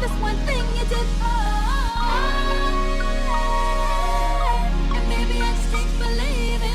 this one thing you did. And maybe I just can't believe it.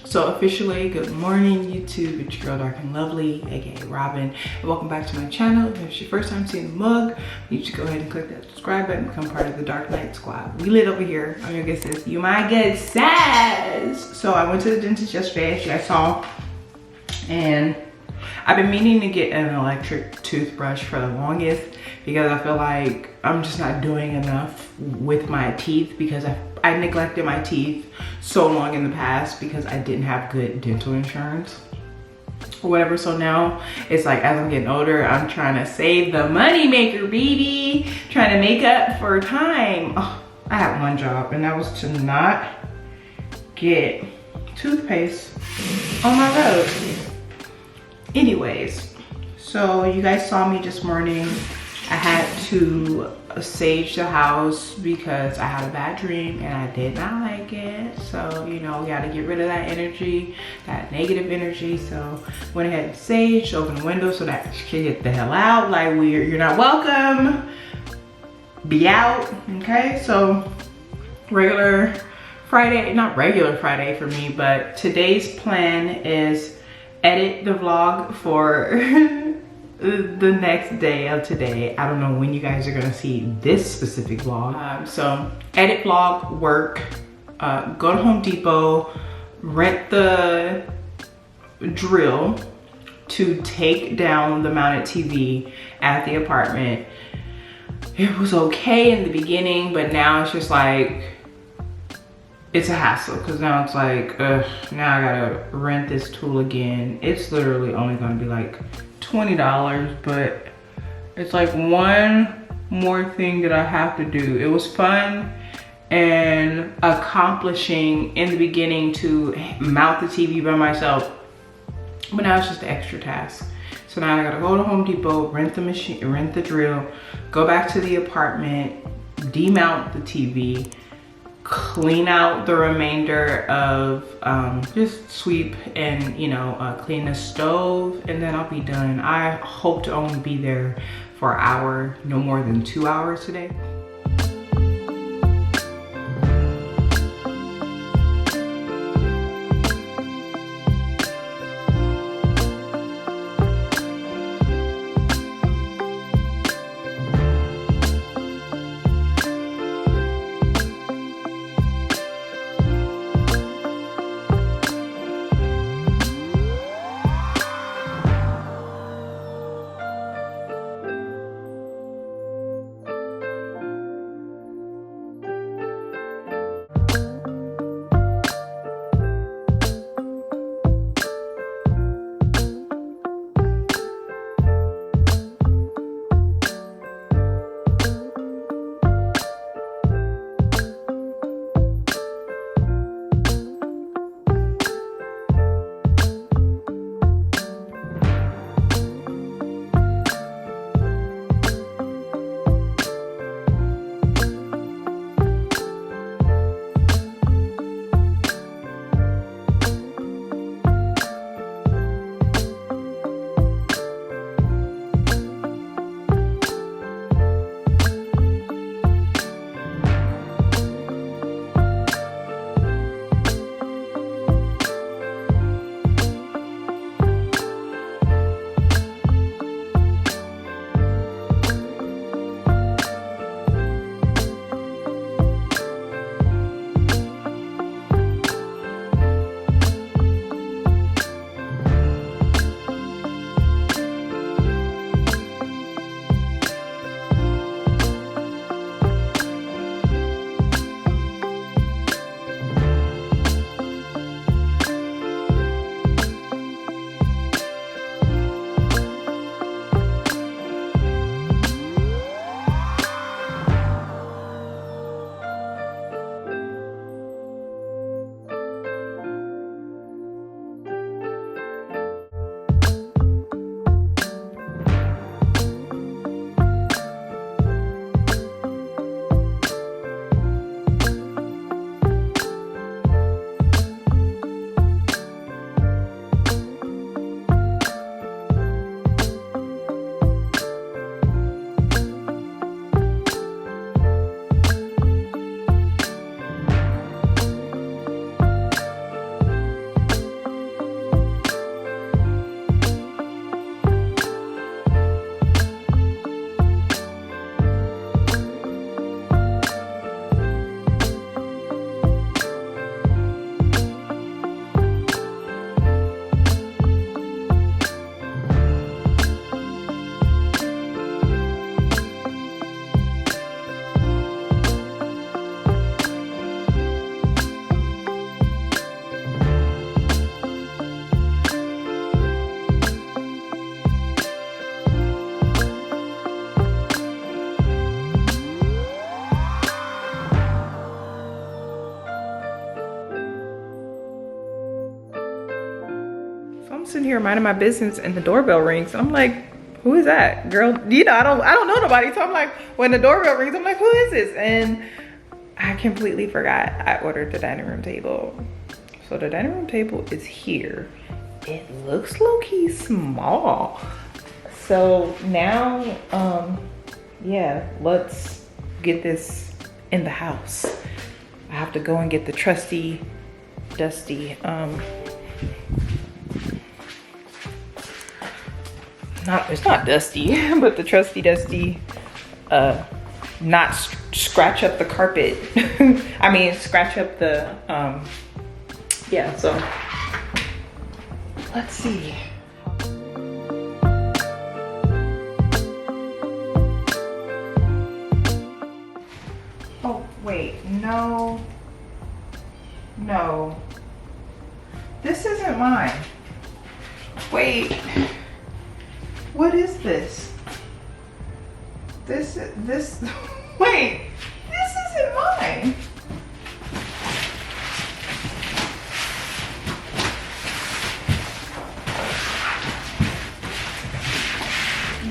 So officially, good morning YouTube, it's your girl Drknlvely, aka Robin, and welcome back to my channel. If it's your first time seeing the mug, you should go ahead and click that subscribe button, become part of the Dark Knight Squad. We lit over here. I'm your good sis, you my good sis. So I went to the dentist yesterday, as you guys saw, and I've been meaning to get an electric toothbrush for the longest because I feel like I'm just not doing enough with my teeth because I neglected my teeth so long in the past because I didn't have good dental insurance or whatever. So now it's like, as I'm getting older, I'm trying to save the money maker, baby, trying to make up for time. Oh, I had one job, and that was to not get toothpaste on my road. Anyways, so you guys saw me this morning. I had to sage the house because I had a bad dream and I did not like it. So, you know, we gotta get rid of that energy, that negative energy. So went ahead and saged, opened the window so that she can get the hell out. Like, you're not welcome, be out, okay? So regular Friday, not regular Friday for me, but today's plan is edit the vlog for the next day of today. I don't know when you guys are gonna see this specific vlog. So edit vlog, work, go to Home Depot, rent the drill to take down the mounted TV at the apartment. It was okay in the beginning, but now it's just like, it's a hassle because now it's like, now I gotta rent this tool again. It's literally only gonna be like $20, but it's like one more thing that I have to do. It was fun and accomplishing in the beginning to mount the TV by myself, but now it's just an extra task. So now I gotta go to Home Depot, rent the machine, rent the drill, go back to the apartment, demount the TV, clean out the remainder of, just sweep and, you know, clean the stove, and then I'll be done. I hope to only be there for an hour, no more than 2 hours today. I'm sitting here minding my business and the doorbell rings. And I'm like, who is that? Girl, you know, I don't know nobody. So I'm like, when the doorbell rings, I'm like, who is this? And I completely forgot I ordered the dining room table. So the dining room table is here. It looks low-key small. So now, yeah, let's get this in the house. I have to go and get the trusty, dusty, it's not dusty, but the trusty, dusty, not scratch up the carpet. I mean, scratch up the, yeah, so let's see. Oh, wait, no. No. This isn't mine. Wait. What is this? This, wait, this isn't mine.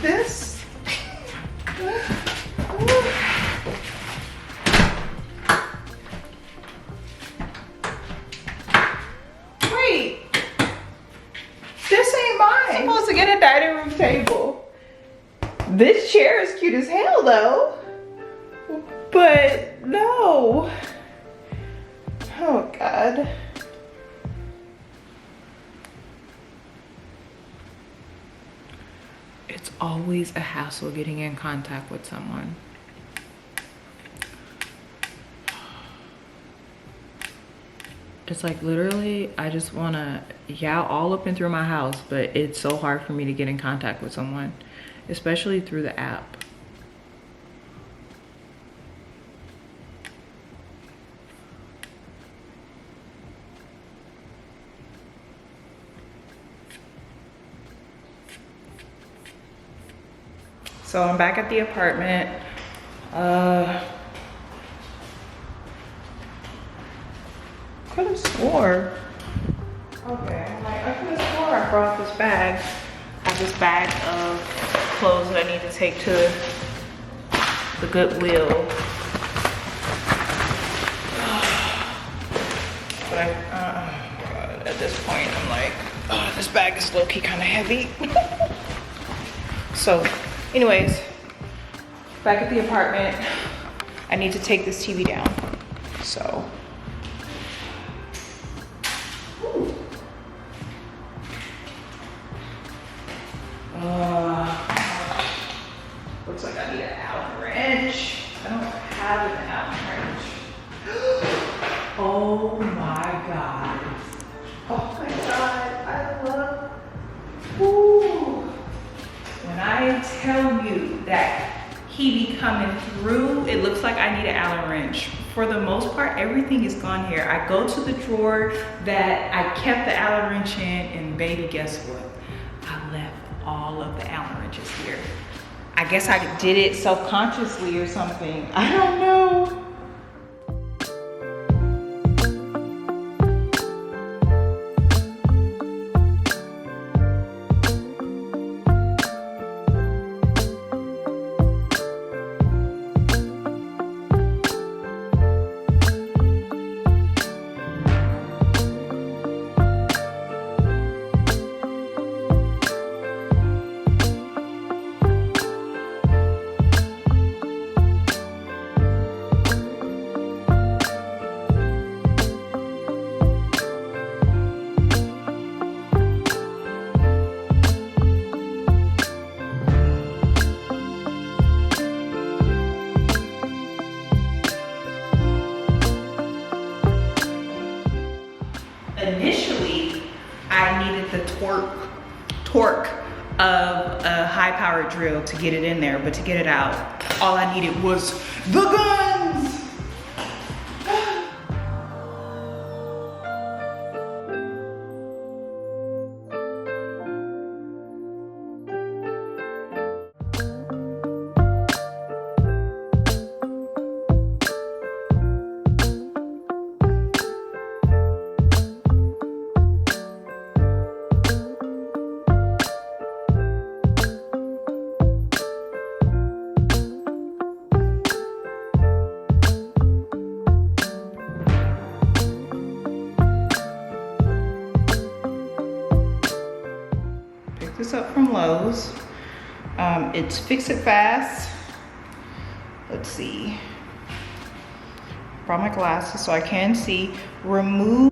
This, wait, this ain't mine. I'm supposed to get a dining room table. This chair is cute as hell though, but no. Oh God. It's always a hassle getting in contact with someone. It's like literally, I just wanna yow all up and through my house, but it's so hard for me to get in contact with someone, especially through the app. So I'm back at the apartment. Could have swore. Okay, I'm like, I could have swore I brought this bag. I have this bag of clothes that I need to take to the Goodwill. But God, at this point, I'm like, oh, this bag is low-key kind of heavy. So, anyways, back at the apartment, I need to take this TV down. So. Looks like I need an Allen wrench. I don't have an Allen wrench. Oh my God. Oh my God, I love, woo. When I tell you that he be coming through, it looks like I need an Allen wrench. For the most part, everything is gone here. I go to the drawer that I kept the Allen wrench in, and baby, guess what? I left all of the Allen wrenches here. I guess I did it self-consciously or something. I don't know. Initially, I needed the torque of a high-powered drill to get it in there, but to get it out, all I needed was the guns. this up from Lowe's. It's Fix It Fast. Let's see. Brought my glasses so I can see. Remove.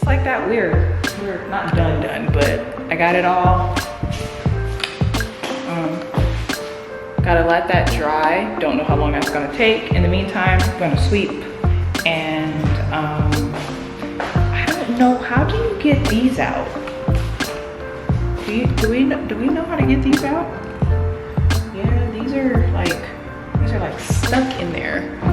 Like that, we're not done, but I got it all. Gotta let that dry. Don't know how long that's gonna take. In the meantime, I'm gonna sweep. And I don't know, how do you get these out? Do we know how to get these out? Yeah, these are like stuck in there.